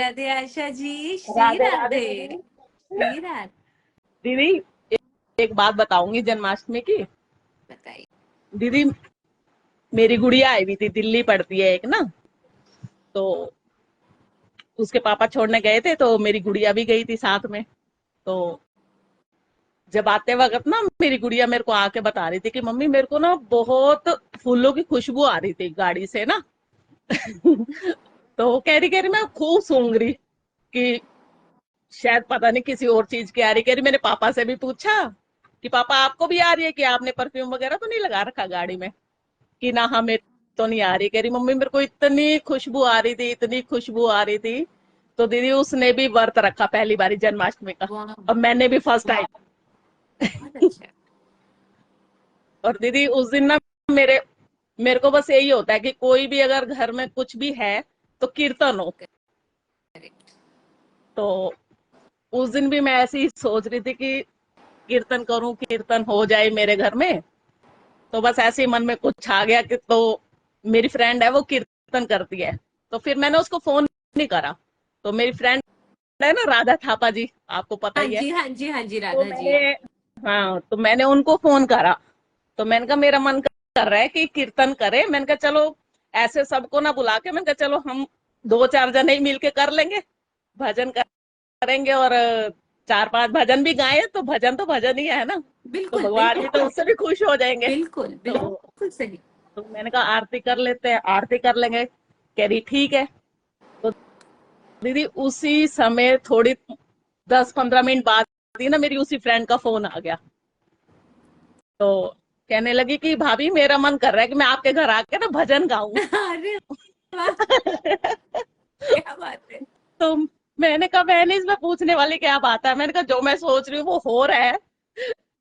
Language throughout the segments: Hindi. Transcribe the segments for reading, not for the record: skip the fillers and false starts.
राधे आशा जी, श्री राधे राधे राधे। दीदी। श्री राधे। दीदी एक बात बताऊंगी जन्माष्टमी की। बताइए। दीदी मेरी गुड़िया आई हुई थी, दिल्ली पढ़ती है एक ना, तो उसके पापा छोड़ने गए थे तो मेरी गुड़िया भी गई थी साथ में। तो जब आते वक्त ना मेरी गुड़िया मेरे को आके बता रही थी कि मम्मी मेरे को ना बहुत फूलों की खुशबू आ रही थी गाड़ी से ना। तो कह रही मैं खूब सूंघ रही कि शायद पता नहीं किसी और चीज की आ रही। कह रही मैंने पापा से भी पूछा कि पापा आपको भी आ रही है कि आपने परफ्यूम वगैरह तो नहीं लगा रखा गाड़ी में, कि ना हमें तो नहीं आ रही। कह रही मम्मी मेरे को इतनी खुशबू आ रही थी, इतनी खुशबू आ रही थी। तो दीदी उसने भी व्रत रखा पहली बारी जन्माष्टमी का, वाह, और मैंने भी फर्स्ट टाइम। बहुत अच्छा। और दीदी उस दिन ना मेरे मेरे को बस यही होता है कि कोई भी अगर घर में कुछ भी है तो कीर्तन हो। करेक्ट। तो उस दिन भी मैं ऐसे ही सोच रही थी कि कीर्तन करूं, कीर्तन हो जाए मेरे घर में। तो बस ऐसे ही मन में कुछ आ गया कि तो मेरी फ्रेंड है वो कीर्तन करती है, तो फिर मैंने उसको फोन नहीं करा। तो मेरी फ्रेंड है ना राधा थापा जी, आपको पता हाँ ही है। जी, हाँ जी, हाँ जी, तो राधा जी। मैंने हाँ तो मैंने उनको फोन करा। तो मैंने कहा मेरा मन कर रहा है कि कीर्तन करे। मैंने कहा चलो ऐसे सबको ना बुला के, मैंने कहा चलो हम दो चार जने ही मिलके कर लेंगे, भजन करेंगे। और चार पांच भजन भी गाए तो भजन ही है ना। तो बिल्कुल भगवान जी बिल्कुल। तो उससे भी खुश हो जाएंगे। बिल्कुल तो बिल्कुल सही। तो मैंने कहा आरती कर लेते हैं, आरती कर लेंगे। कह रही ठीक है। तो दीदी उसी समय थोड़ी 10-15 मिनट बाद ही ना मेरी उसी फ्रेंड का फोन आ गया। तो कहने लगी कि भाभी मेरा मन कर रहा है कि मैं आपके घर आके ना भजन गाऊं। अरे वाह, क्या बात है। तो मैंने कहा मैंने इसमें पूछने वाली क्या बात है। मैंने कहा जो मैं सोच रही हूँ वो हो रहा है,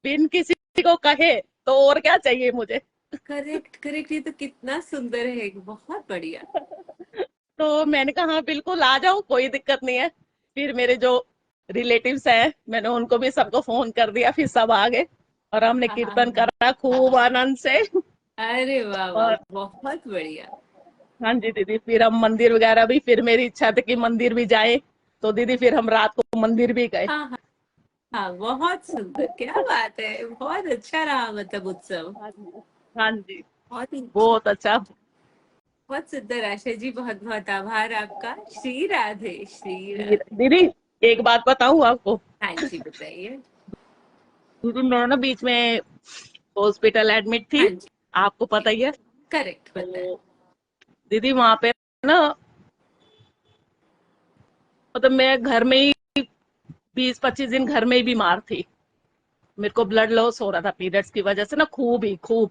बिन किसी को कहे, तो और क्या चाहिए मुझे। करेक्ट करेक्ट, ये तो कितना सुंदर है, बहुत बढ़िया। तो मैंने कहा हाँ बिल्कुल आ जाओ, कोई दिक्कत नहीं है। फिर मेरे जो रिलेटिव्स हैं मैंने उनको भी सबको फोन कर दिया, फिर सब आ गए और हमने हाँ हाँ कीर्तन हाँ। करा खूब आनंद से। अरे वाह वाह, और बहुत बढ़िया। हाँ जी दीदी, फिर हम मंदिर वगैरह भी, फिर मेरी इच्छा थी कि मंदिर भी जाए। तो दीदी फिर हम रात को मंदिर भी गए। हाँ हाँ हाँ, बहुत सुंदर, क्या बात है, बहुत अच्छा रहा मतलब उत्सव। हाँ जी। हाँ जी। बहुत ही बहुत अच्छा। बहुत सुंदर आशा जी, बहुत बहुत आभार आपका। श्री राधे, श्री राधे। दीदी एक बात बताऊं आपको। हाँ जी, बताइए। दीदी मैं ना बीच में हॉस्पिटल एडमिट थी, हाँ जी। आपको पता ही है। करेक्ट, बताएं। तो दीदी वहां पे ना, मतलब मैं घर में ही 20-25 दिन घर में ही बीमार थी। मेरे को ब्लड लॉस हो रहा था पीरियड्स की वजह से ना, खूब ही खूब।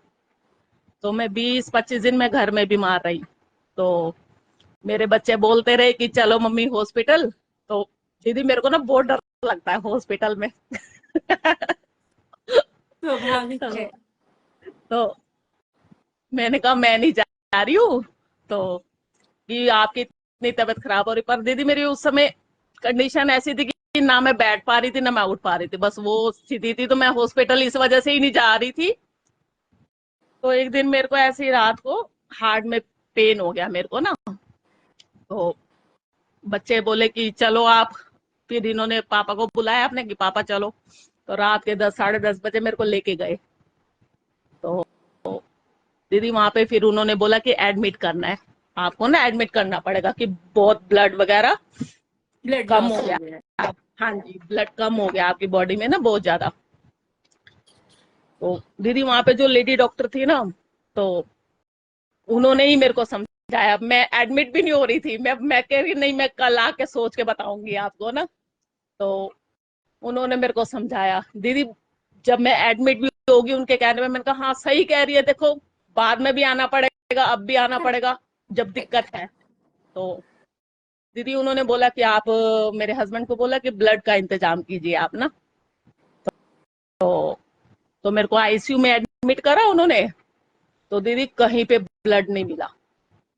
तो मैं 20-25 दिन में घर में बीमार रही। तो मेरे बच्चे बोलते रहे कि चलो मम्मी हॉस्पिटल। तो दीदी मेरे को ना बहुत डर लगता है हॉस्पिटल में। स्वाभाविक है। तो, तो मैंने कहा मैं नहीं जा रही हूँ। तो कि आपकी इतनी तबीयत खराब हो रही, पर दीदी मेरी उस समय कंडीशन ऐसी थी कि ना मैं बैठ पा रही थी ना मैं उठ पा रही थी, बस वो स्थिति थी। तो मैं हॉस्पिटल इस वजह से ही नहीं जा रही थी। तो एक दिन मेरे को ऐसे ही रात को हार्ट में पेन हो गया मेरे को ना। तो बच्चे बोले कि चलो आप। फिर इन्होंने पापा को बुलाया अपने कि पापा चलो। तो रात के 10-10:30 बजे मेरे को लेके गए। तो दीदी वहां पे फिर उन्होंने बोला कि एडमिट करना है, आपको ना एडमिट करना पड़ेगा कि बहुत ब्लड वगैरह ब्लड कम लॉस हो हो गया। गया। हाँ जी, ब्लड कम हो गया आपकी बॉडी में ना बहुत ज्यादा। तो दीदी वहां पे जो लेडी डॉक्टर थी ना, तो उन्होंने ही मेरे को समझाया। मैं एडमिट भी नहीं हो रही थी, मैं कह रही नहीं मैं कल आके सोच के बताऊंगी आपको ना। तो उन्होंने मेरे को समझाया दीदी। जब मैं एडमिट भी होगी उनके कहने में, मैंने कहा हाँ सही कह रही है, देखो बाद में भी आना पड़ेगा, अब भी आना पड़ेगा जब दिक्कत है। तो दीदी उन्होंने बोला कि आप मेरे हस्बैंड को बोला कि ब्लड का इंतजाम कीजिए आप ना। तो मेरे को आईसीयू में एडमिट करा उन्होंने। तो दीदी कहीं पे ब्लड नहीं मिला,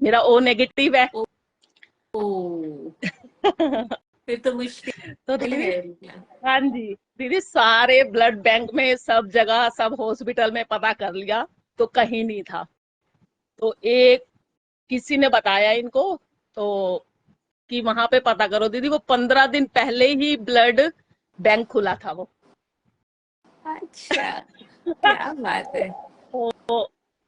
मेरा ओ नेगेटिव है। ओ, ओ, फिर तो तो मुश्किल दीदी, है। हाँ जी दीदी सारे ब्लड बैंक में सब जगह सब हॉस्पिटल में पता कर लिया, तो कहीं नहीं था। तो एक किसी ने बताया इनको। तो कि वहां पे पता करो दीदी, वो 15 दिन पहले ही ब्लड बैंक खुला था वो। अच्छा, क्या बात है।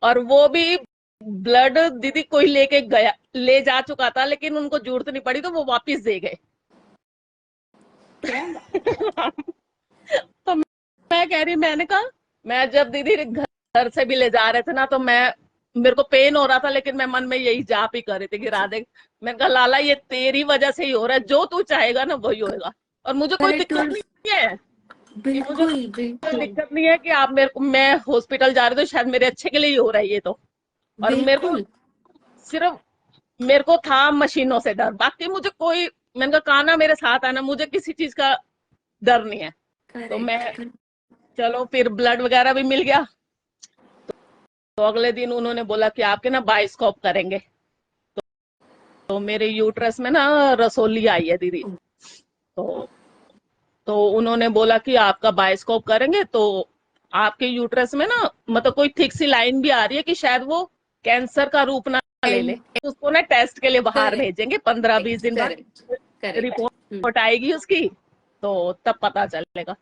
और वो भी ब्लड दीदी कोई लेके गया, ले जा चुका था, लेकिन उनको जरूरत नहीं पड़ी तो वो वापस दे गए। क्या बात। तो मैं कह रही, मैंने कहा, मैं जब दीदी घर से भी ले जा रहे थे ना, तो मेरे को पेन हो रहा था, लेकिन मैं मन में यही जाप ही कर रही थी कि राधे, मैंने कहा लाला ये तेरी वजह से ही हो रहा है, जो तू चाहेगा ना वही होएगा। और मुझे कोई करेक्ट। दिक्कत और नहीं है कि मुझे बिल्कुल कोई बिल्कुल दिक्कत नहीं है कि आप मेरे को, मैं हॉस्पिटल जा रही हूँ तो शायद मेरे अच्छे के लिए ही हो रहा है ये तो। और मेरे को बिल्कुल। सिर्फ, मेरे को था मशीनों से डर, बाकी मुझे कोई, मैंने कहा कान्हा मेरे साथ है ना, मुझे किसी चीज का डर नहीं है। तो मैं, करेक्ट। चलो फिर ब्लड वगैरह भी मिल गया। तो अगले दिन उन्होंने बोला कि आपके ना बायोस्कोप करेंगे। तो मेरे यूट्रस में ना रसोली आई है दीदी। तो उन्होंने बोला कि आपका बायोस्कोप करेंगे तो आपके यूट्रस में ना, मतलब कोई थिक सी लाइन भी आ रही है कि शायद वो कैंसर का रूप ना ले ले। एंड उसको ना टेस्ट के लिए बाहर करेक्ट भेजेंगे 15-20 दिन बाद, करेक्ट करेक्ट। रिपोर्ट आएगी उसकी, तो तब पता चलेगा।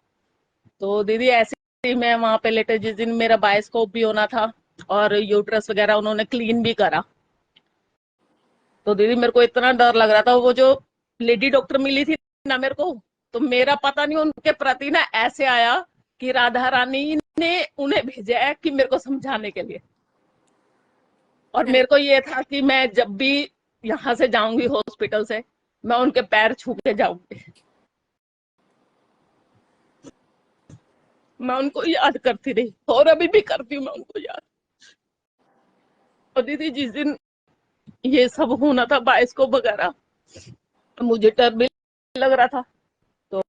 तो दीदी ऐसे ही मैं वहां पे लेटे, जिस दिन मेरा बायोस्कोप भी होना था और यूट्रस वगैरह उन्होंने क्लीन भी करा, तो दीदी मेरे को इतना डर लग रहा था। वो जो लेडी डॉक्टर मिली थी ना मेरे को, तो मेरा पता नहीं उनके प्रति ना ऐसे आया कि राधा रानी ने उन्हें भेजा है कि मेरे को समझाने के लिए। और मेरे को ये था कि मैं जब भी यहाँ से जाऊंगी हॉस्पिटल से, मैं उनके पैर छू के जाऊंगी, मैं उनको याद करती रही और अभी भी करती हूँ मैं उनको याद। और दीदी जिस दिन ये सब होना था बायोस्कोप वगैरह, मुझे डर भी लग रहा था। तो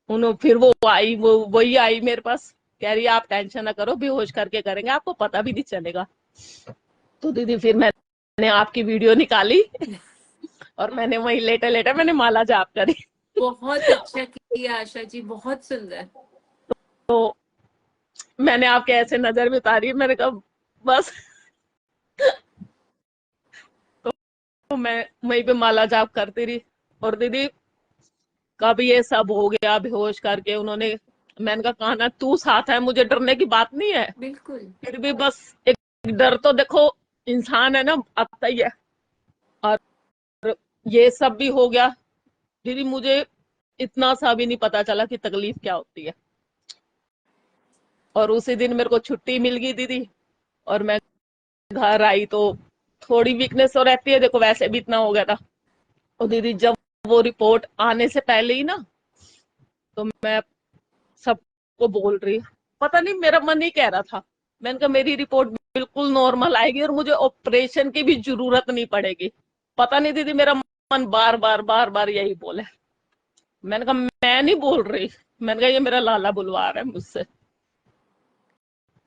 उन्होंने फिर वो आई, वो वही आई मेरे पास, कह रही है आप टेंशन ना करो, बेहोश करके करेंगे, आपको पता भी नहीं चलेगा। तो दीदी फिर मैंने आपकी वीडियो निकाली और मैंने वही लेटे लेटे मैंने माला जाप करी। बहुत अच्छा किया आशा जी, बहुत सुंदर। तो मैंने आपके ऐसे नजर में उतारी, मैंने कहा बस। तो मैं वहीं पे माला जाप करती रही। और दीदी कब ये सब हो गया बेहोश करके उन्होंने, मैंने कहा कान्हा तू साथ है, मुझे डरने की बात नहीं है। बिल्कुल। फिर भी बस एक डर तो देखो, इंसान है ना, आता ही है। और ये सब भी हो गया दीदी, मुझे इतना सा भी नहीं पता चला कि तकलीफ क्या होती है। और उसी दिन मेरे को छुट्टी मिल गई दीदी, और मैं घर आई तो थोड़ी वीकनेस तो रहती है देखो, वैसे भी इतना हो गया था। और दीदी जब वो रिपोर्ट आने से पहले ही ना, तो मैं सबको बोल रही, पता नहीं मेरा मन ही कह रहा था, मैंने कहा मेरी रिपोर्ट बिल्कुल नॉर्मल आएगी और मुझे ऑपरेशन की भी जरूरत नहीं पड़ेगी। पता नहीं दीदी मेरा मन बार बार बार बार यही बोले। मैंने कहा मैं नहीं बोल रही, मैंने कहा ये मेरा लाला बुलवा रहा है मुझसे।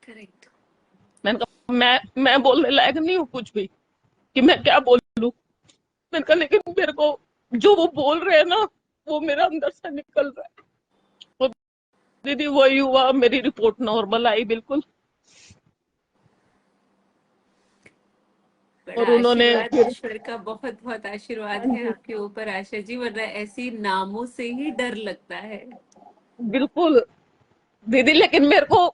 करेक्ट। मैंने कहा मैं बोलने लायक नहीं हूँ कुछ भी, कि मैं क्या बोलूं। मैंने कहा लेकिन मेरे को जो वो बोल रहे हैं ना, वो मेरा अंदर से निकल रहा है। और दीदी वही हुआ, मेरी रिपोर्ट नॉर्मल आई बिल्कुल। बड़ा और उन्होंने आशीर्वाद, फिर, ईश्वर का बहुत बहुत आशीर्वाद हाँ है जी, आपके ऊपर आशा जी, वरना ऐसी नामों से ही डर लगता है। बिल्कुल दीदी, लेकिन मेरे को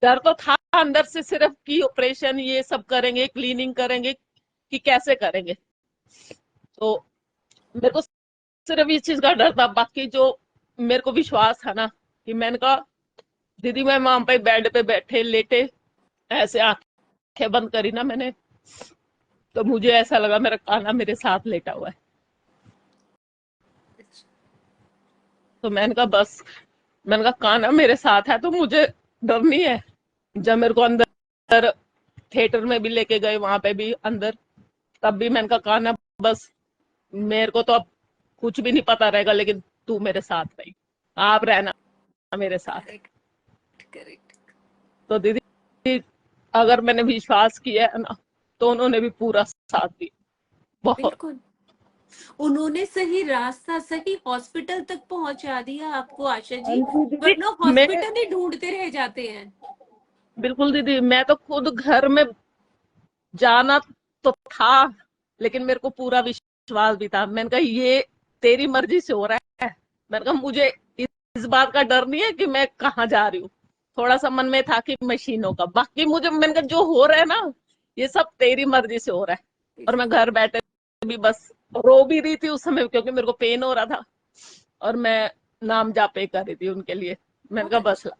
डर तो था अंदर से सिर्फ कि ऑपरेशन ये सब करेंगे, क्लीनिंग करेंगे, कि कैसे करेंगे। तो मेरे को सिर्फ इस चीज का डर था, बाकी जो मेरे को विश्वास था ना, कि मैंने कहा दीदी मैं वहां पे बेड पे बैठे लेटे ऐसे आंखें बंद करी ना मैंने, तो मुझे ऐसा लगा मेरा कान्हा मेरे साथ लेटा हुआ है। तो मैंने कहा बस, मैंने कहा कान्हा मेरे साथ है तो मुझे डर नहीं है। जब मेरे को अंदर थिएटर में भी लेके गए, वहां पे भी अंदर, तब भी मैंने कहा कान्हा बस, मेरे को तो अब कुछ भी नहीं पता रहेगा, लेकिन तू मेरे साथ रही, आप रहना मेरे साथ। Correct correct. तो दीदी अगर मैंने विश्वास किया है ना, तो उन्होंने भी पूरा साथ दिया बहुत। बिल्कुल, उन्होंने सही रास्ता, सही हॉस्पिटल तक पहुंचा दिया आपको आशा हाँ जी, जी दीदी, वरना मैं, हॉस्पिटल ही ढूंढते रह जाते हैं। बिल्कुल दीदी, मैं तो खुद घर में जाना तो था, लेकिन मेरे को पूरा विश्वास विश्वास भी था। मैंने कहा ये तेरी मर्जी से हो रहा है। मैंने कहा मुझे इस बात का डर नहीं है कि मैं कहाँ जा रही हूँ। थोड़ा सा मन में था कि मशीनों का, बाकी मुझे मैंने कहा जो हो रहा है ना ये सब तेरी मर्जी से हो रहा है। और मैं घर बैठे भी बस रो भी रही थी उस समय, क्योंकि मेरे को पेन हो रहा था, और मैं नाम जापे कर रही थी उनके लिए। मैंने बहुत कहा बस अच्छा,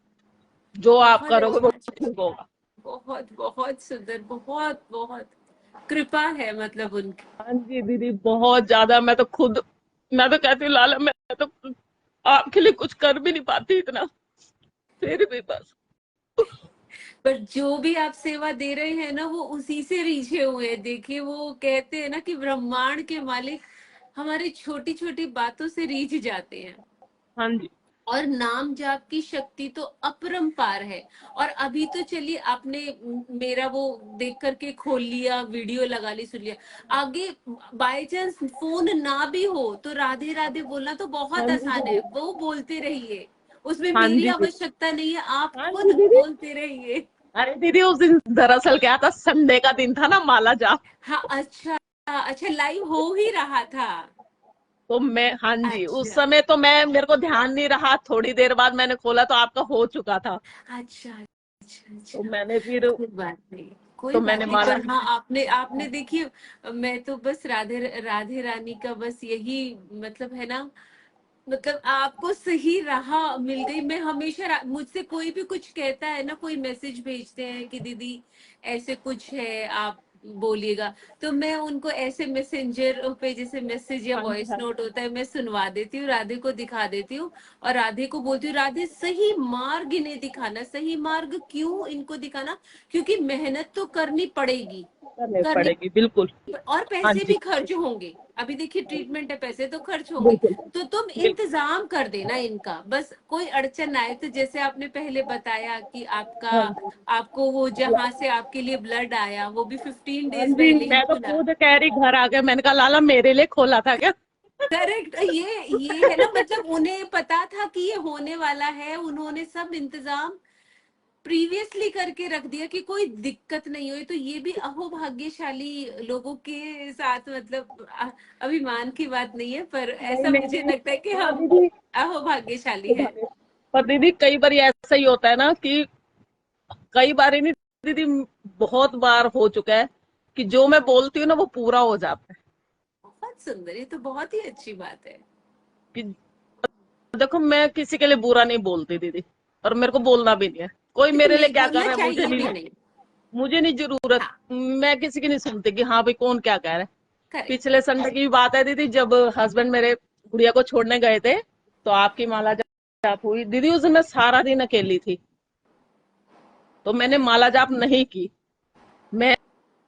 जो आप बहुत करोगे वो अच्छा। ठीक होगा। बहुत बहुत सुंदर, बहुत बहुत कृपा है मतलब उनकी। हाँ जी दीदी, बहुत ज्यादा। मैं तो कहती हूँ लाला, मैं तो आपके लिए कुछ कर भी नहीं पाती इतना, फिर भी बस। पर जो भी आप सेवा दे रहे हैं ना वो उसी से रीझे हुए हैं। देखिए वो कहते हैं ना कि ब्रह्मांड के मालिक हमारी छोटी छोटी बातों से रीझ जाते हैं। हाँ जी। और नाम जाप की शक्ति तो अपरंपार है। और अभी तो चलिए आपने मेरा वो देख करके खोल लिया, वीडियो लगा ली, सुन लिया। आगे बाय चांस फोन ना भी हो तो राधे राधे बोलना तो हाँ बहुत जी आसान है, दीदी। वो बोलते रहिए। उसमें हाँ मेरी जी दीदी। आवश्यकता नहीं है, आप हाँ जी खुद दीदी। बोलते रहिए। अरे दीदी उस दिन दरअसल क्या था, संडे का दिन था ना, माला जाप। हाँ अच्छा, अच्छा लाइव हो ही रहा था। तो मैं, हाँ जी, उस अच्छा समय तो मैं, मेरे को ध्यान नहीं रहा, थोड़ी देर बाद मैंने खोला तो आपका हो चुका था। अच्छा अच्छा तो अच्छा। मैंने फिर, कोई बात नहीं, कोई तो मैंने बात नहीं। माला। पर हाँ आपने आपने देखिए, मैं तो बस राधे राधे रानी का बस यही मतलब है ना, मतलब आपको सही राह मिल गई। मैं हमेशा मुझसे कोई भी कुछ कहता है ना, कोई मैसेज भेजते हैं कि दीदी ऐसे कुछ है आप बोलिएगा, तो मैं उनको ऐसे मैसेंजर पे जैसे मैसेज या हाँ जी। वॉइस हाँ नोट होता है मैं सुनवा देती हूँ, राधे को दिखा देती हूँ। और राधे को बोलती हूँ राधे सही मार्ग इन्हें दिखाना। सही मार्ग क्यों इनको दिखाना? क्योंकि मेहनत तो करनी पड़ेगी, करनी करनी, पड़ेगी बिल्कुल। और हाँ पैसे जी। भी खर्च होंगे। अभी देखिए ट्रीटमेंट है, पैसे तो खर्च होंगे। बिल्कुल तो तुम बिल्कुल। इंतजाम कर देना इनका, बस कोई अड़चन आए तो जैसे आपने पहले बताया कि आपका, हाँ जी। आपको वो जहां से आपके लिए ब्लड आया वो भी 15 डेज हाँ जी, पहले ही मैं तो खुला। खुद कह रही घर आ गए, मैंने कहा लाला मेरे लिए खोला था क्या? करेक्ट, ये है ना, मतलब उन्हें पता था कि ये होने वाला है, उन्होंने सब इंतजाम प्रीवियसली करके रख दिया कि कोई दिक्कत नहीं हुई। तो ये भी अहोभाग्यशाली लोगों के साथ मतलब अभिमान की बात नहीं है, पर नहीं ऐसा नहीं मुझे नहीं। लगता है कि हाँ हम दीदी। अहोभाग्यशाली है। पर दीदी कई बार ऐसा ही होता है ना कि, कई बार ही नहीं दीदी, बहुत बार हो चुका है कि जो मैं बोलती हूँ ना वो पूरा हो जाता है। बहुत सुंदर, ये तो बहुत ही अच्छी बात है। कि देखो मैं किसी के लिए बुरा नहीं बोलती दीदी, और मेरे को बोलना भी नहीं है। कोई ये तो मेरे लिए नहीं क्या कर बोलना रहा है मुझे चाहिए नहीं, भी नहीं। मुझे नहीं जरूरत। हाँ मैं किसी की नहीं सुनती कि हाँ भाई कौन क्या कह रहा है। करेक्ट। पिछले संडे की बात है दीदी, जब हस्बैंड मेरे गुड़िया को छोड़ने गए थे, तो आपकी माला जाप हुई दीदी। उस दिन मैं सारा दिन अकेली थी, तो मैंने माला जाप नहीं की। मैं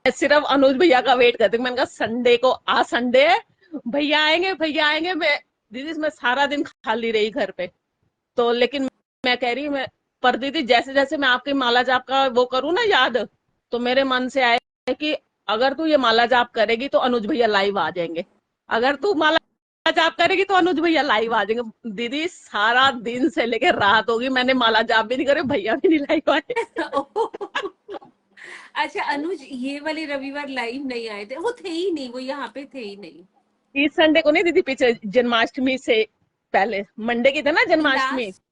सिर्फ अनुज भैया का वेट करती हूँ। मैंने कहा संडे को, आज संडे है, भैया आएंगे भैया आएंगे। मैं दीदी मैं सारा दिन खाली रही घर पे। तो लेकिन मैं कह रही हूँ, मैं, पर दीदी जैसे जैसे मैं आपकी माला जाप का वो करूँ ना याद, तो मेरे मन से आया कि अगर तू ये माला जाप करेगी तो अनुज भैया लाइव आ जाएंगे, अगर तू माला जाप करेगी तो अनुज भैया लाइव आ जाएंगे। दीदी सारा दिन से लेकर रात होगी, मैंने माला जाप भी नहीं करे, भैया भी नहीं लाइव आए। अच्छा अनुज ये वाले रविवार लाइव नहीं आए थे, वो थे ही नहीं, वो यहाँ पे थे ही नहीं। इस संडे को नहीं दीदी, पीछे जन्माष्टमी से पहले मंडे की थे ना जन्माष्टमी। लास्ट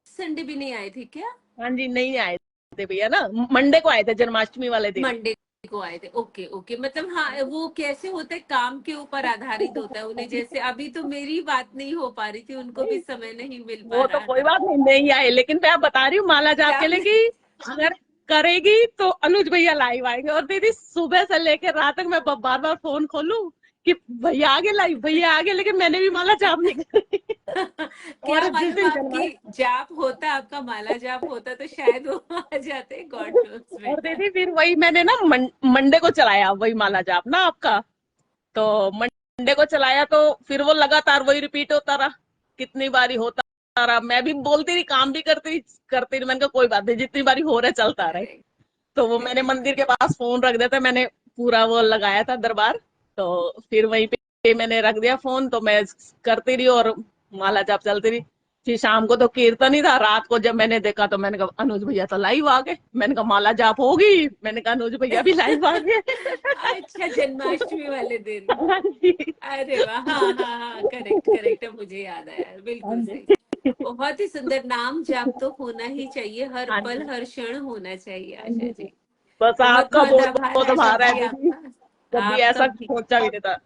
संडे भी नहीं आए थे क्या? हाँ जी, नहीं आए थे भैया ना, मंडे को आए थे जन्माष्टमी वाले दिन। मंडे को आए थे, ओके ओके। मतलब हाँ वो कैसे होता है, काम के ऊपर आधारित होता है उन्हें। जैसे अभी तो मेरी बात नहीं हो पा रही थी, उनको भी नहीं, समय नहीं मिल पा वो तो रहा कोई था। बात नहीं, नहीं आए, लेकिन मैं बता रही हूँ माला जाप के जाप लिए नहीं। कि अगर करेगी तो अनुज भैया लाइव आएंगे। और दीदी सुबह से लेकर रात तक मैं बार बार फोन खोलूं कि भैया आगे लाइव, भैया आगे, लेकिन मैंने भी माला जाप नहीं करी। क्या और जिस मालूम दिन आपकी जन्माष्टमी, जाप होता, आपका माला जाप होता तो शायद वो आ जाते, गॉड नोस और बेटा। दीदी फिर वही मैंने ना मंडे को चलाया वही माला जाप ना आपका। तो मंडे को चलाया तो फिर वो लगातार वही रिपीट होता रहा, कितनी बारी होता रहा। मैं भी बोलती रही, काम भी करती रही। मैंने कहा कोई बात नहीं, जितनी बारी हो रहा है चलता रहे। करेक्ट तो वो मैंने करेक्ट। मंदिर के पास फोन रख दिया था, मैंने पूरा वो लगाया था दरबार। तो फिर वहीं पे मैंने रख दिया फोन, तो मैं करती रही और माला जाप चलती रही। फिर शाम को तो कीर्तन ही था। रात को जब मैंने देखा तो मैंने कहा अनुज भैया तो लाइव आ गए। मैंने कहा माला जाप होगी, मैंने कहा अनुज भैया भी लाइव आ गए। अच्छा, जन्माष्टमी वाले दिन। हाँ जी। अरे वाह, हाँ हाँ हाँ, करेक्ट करेक्ट, अब मुझे याद आया, हाँ बिल्कुल सही। जी। बहुत ही सुंदर। नाम जाप तो होना ही चाहिए, हर हाँ पल जी। हर क्षण होना चाहिए, हाँ आशा जी। जी। बस बहुत आपका बहुत बहुत आभार बहुत आशा आभार है जी दीदी। आपका। कभी आपका ऐसा भी सोचा भी नहीं था।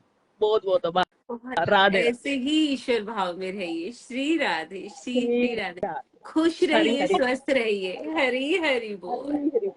बहुत बहुत आभार। बहुत राधे ऐसे ही ईश्वर भाव में रहिए। श्री राधे, श्री राधे। श्री राधे। खुश हरी रहिए, हरी स्वस्थ रहिए। हरी हरी बोल। हरी हरी